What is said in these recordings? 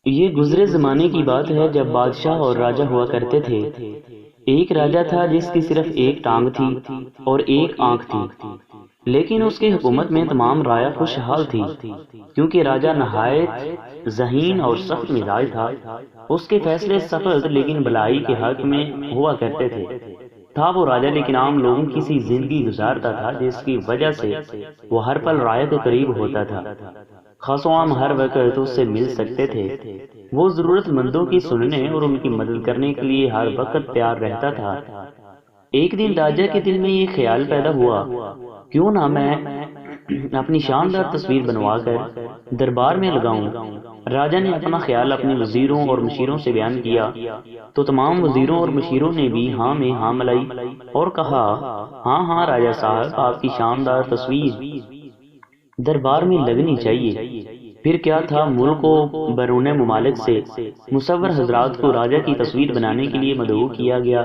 یہ گزرے زمانے کی بات ہے جب بادشاہ اور راجہ ہوا کرتے تھے۔ ایک راجہ تھا جس کی صرف ایک ٹانگ تھی اور ایک آنکھ تھی، لیکن اس کی حکومت میں تمام رعایا خوشحال تھی کیونکہ راجہ نہایت ذہین اور سخت مزاج تھا۔ اس کے فیصلے سخت لیکن بلائی کے حق میں ہوا کرتے تھے۔ تھا وہ راجہ لیکن عام لوگوں کی سی زندگی گزارتا تھا جس کی وجہ سے وہ ہر پل رعایا کے قریب ہوتا تھا۔ خاص و عام ہر وقت اس سے مل سکتے تھے۔ وہ ضرورت مندوں کی سننے اور ان کی مدد کرنے کے لیے ہر وقت تیار رہتا تھا۔ ایک دن راجہ کے دل میں یہ خیال پیدا ہوا، کیوں نہ میں اپنی شاندار تصویر بنوا کر دربار میں لگاؤں۔ راجہ نے اپنا خیال اپنے وزیروں اور مشیروں سے بیان کیا تو تمام وزیروں اور مشیروں نے بھی ہاں میں ہاں ملائی اور کہا، ہاں راجہ صاحب، آپ کی شاندار تصویر دربار میں لگنی چاہیے۔ پھر کیا تھا، ملک و بیرون ممالک سے مصور حضرات کو راجہ کی تصویر بنانے کے لیے مدعو کیا گیا۔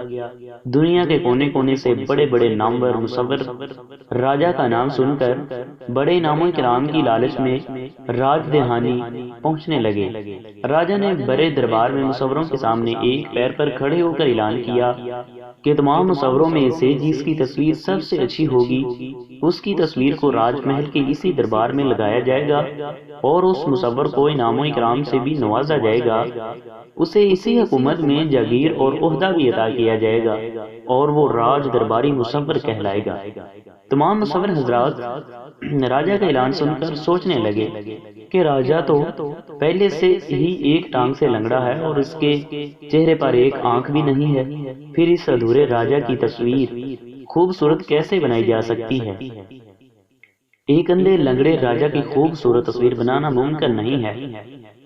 دنیا کے کونے کونے سے بڑے بڑے نامور مصور راجہ کا نام سن کر بڑے انعام و اکرام کی لالچ میں راج دہانی پہنچنے لگے۔ راجہ نے بڑے دربار میں مصوروں کے سامنے ایک پیر پر کھڑے ہو کر اعلان کیا کہ تمام مصوروں میں سے جس کی تصویر سب سے اچھی ہوگی اس کی تصویر کو راج محل کے اسی دربار میں لگایا جائے گا اور اس مصور کو انعام و اکرام سے بھی نوازا جائے گا۔ اسے اسی حکومت میں جاگیر اور عہدہ بھی عطا کیا جائے گا اور وہ راج درباری مصور کہلائے گا۔ تمام مصور حضرات راجہ کا اعلان سن کر سوچنے لگے کہ راجہ تو پہلے سے ہی ایک ٹانگ سے لنگڑا ہے اور اس کے چہرے پر ایک آنکھ بھی نہیں ہے، پھر اس ادھورے راجہ کی تصویر خوبصورت کیسے بنائی جا سکتی ہے؟ ایک اندھے لنگڑے راجہ کی خوبصورت تصویر بنانا ممکن نہیں ہے۔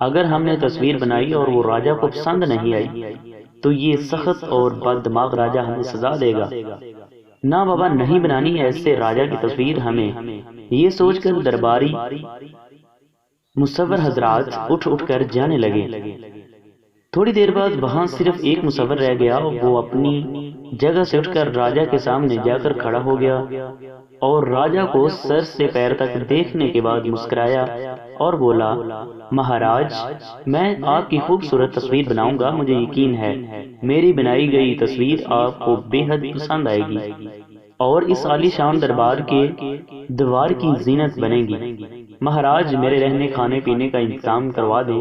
اگر ہم نے تصویر بنائی اور وہ راجہ کو پسند نہیں آئی تو یہ سخت اور بد دماغ راجہ ہمیں سزا دے گا۔ نہ بابا، نہیں بنانی ہے ایسے راجہ کی تصویر ہمیں۔ یہ سوچ کر درباری مصور حضرات اٹھ کر جانے لگے۔ تھوڑی دیر بعد وہاں صرف ایک مصور رہ گیا۔ وہ اپنی جگہ سے اٹھ کر راجہ کے سامنے جا کر کھڑا ہو گیا اور راجہ کو سر سے پیر تک دیکھنے کے بعد مسکرایا اور بولا، مہاراج، میں آپ کی خوبصورت تصویر بناؤں گا۔ مجھے یقین ہے میری بنائی گئی تصویر آپ کو بے حد پسند آئے گی اور اس عالی شان دربار کے دیوار کی زینت بنے گی۔ مہاراج، میرے رہنے کھانے پینے کا انتظام کروا دیں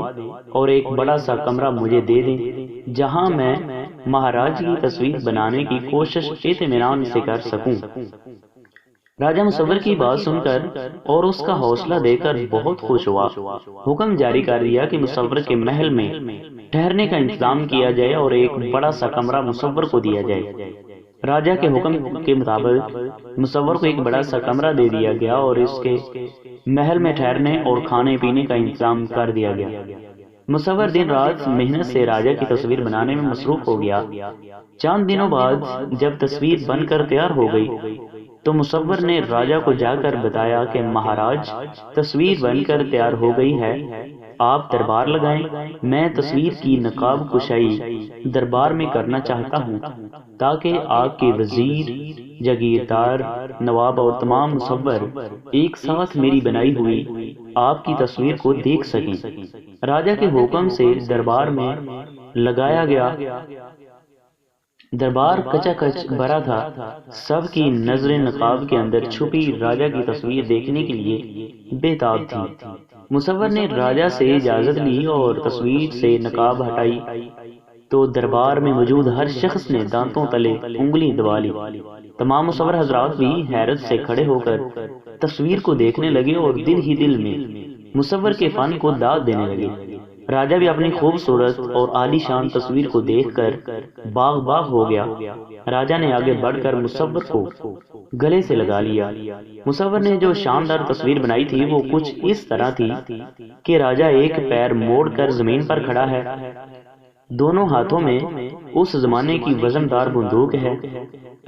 اور ایک بڑا سا کمرہ مجھے دے دیں جہاں میں مہاراج کی تصویر بنانے کی کوشش اطمینان سے کر سکوں۔ راجہ مصور کی بات سن کر اور اس کا حوصلہ دے کر بہت خوش ہوا۔ حکم جاری کر دیا کہ مصور کے محل میں ٹھہرنے کا انتظام کیا جائے اور ایک بڑا سا کمرہ مصور کو دیا جائے۔ راجہ کے حکم کے مطابق مصور کو ایک بڑا سا کمرہ دے دیا گیا اور اس کے محل میں ٹھہرنے اور کھانے پینے کا انتظام کر دیا گیا۔ مصور دن رات محنت سے راجہ کی تصویر بنانے میں مصروف ہو گیا۔ چند دنوں بعد جب تصویر بن کر تیار ہو گئی تو مصور نے راجہ کو جا کر بتایا کہ مہاراج، تصویر بن کر تیار ہو گئی ہے، آپ دربار لگائیں۔ میں تصویر کی نقاب کشائی دربار میں کرنا چاہتا ہوں تاکہ آپ کے وزیر، جاگیردار، نواب اور تمام مصور ایک ساتھ میری بنائی ہوئی آپ کی تصویر کو دیکھ سکیں۔ راجہ کے حکم سے دربار میں لگایا گیا۔ دربار کچا کچ بھرا تھا۔ سب کی نظریں نقاب کے اندر چھپی راجہ کی تصویر دیکھنے کے لیے بے تاب تھی۔ مصور نے راجہ سے اجازت لی اور تصویر سے نقاب ہٹائی تو دربار میں موجود ہر شخص نے دانتوں تلے انگلی دبا لی۔ تمام مصور حضرات بھی حیرت سے کھڑے ہو کر تصویر کو دیکھنے لگے اور دل ہی دل میں مصور کے فن کو داد دینے لگے۔ راجہ بھی اپنی خوبصورت اور عالی شان تصویر کو دیکھ کر باغ ہو گیا۔ راجہ نے آگے بڑھ کر مصور کو گلے سے لگا لیا۔ مصور نے جو شاندار تصویر بنائی تھی وہ کچھ اس طرح تھی کہ راجہ ایک پیر موڑ کر زمین پر کھڑا ہے، دونوں ہاتھوں میں اس زمانے کی وزندار بندوق ہے،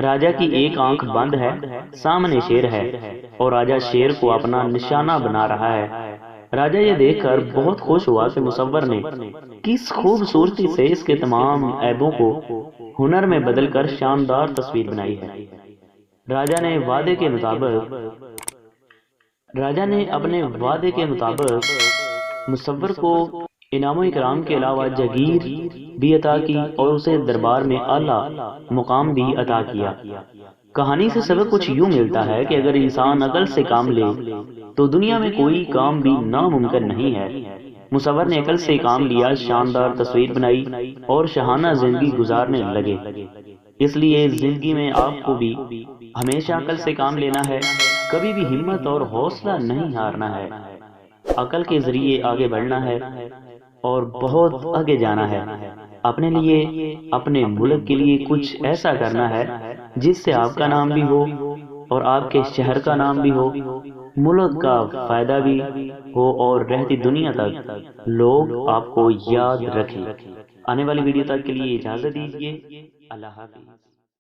راجہ کی ایک آنکھ بند ہے، سامنے شیر ہے اور راجہ شیر کو اپنا نشانہ بنا رہا ہے۔ راجہ یہ دیکھ کر بہت خوش ہوا کہ مصور نے کس خوبصورتی سے اس کے تمام عیبوں کو ہنر میں بدل کر شاندار تصویر بنائی ہے۔ راجہ نے اپنے وعدے کے مطابق مصور کو انعام و اکرام کے علاوہ جگیر بھی عطا کی اور اسے دربار میں اعلیٰ مقام بھی عطا کیا۔ کہانی سے سبق کچھ یوں ملتا ہے کہ اگر انسان عقل سے کام لے تو دنیا میں کوئی کام بھی ناممکن نہیں ہے۔ مصور نے عقل سے کام لیا، شاندار تصویر بنائی اور شاہانہ زندگی گزارنے لگے۔ اس لیے زندگی میں آپ کو بھی ہمیشہ عقل سے کام لینا ہے، کبھی بھی ہمت اور حوصلہ نہیں ہارنا ہے، عقل کے ذریعے آگے بڑھنا ہے اور بہت آگے جانا ہے۔ اپنے لیے، اپنے ملک کے لیے کچھ ایسا کرنا ہے جس سے آپ کا نام بھی ہو اور آپ کے شہر کا نام بھی ہو، ملک کا فائدہ بھی ہو اور رہتی دنیا تک لوگ آپ کو یاد رکھیں۔ آنے والی ویڈیو تک کے لیے اجازت دیجیے۔ اللہ حافظ۔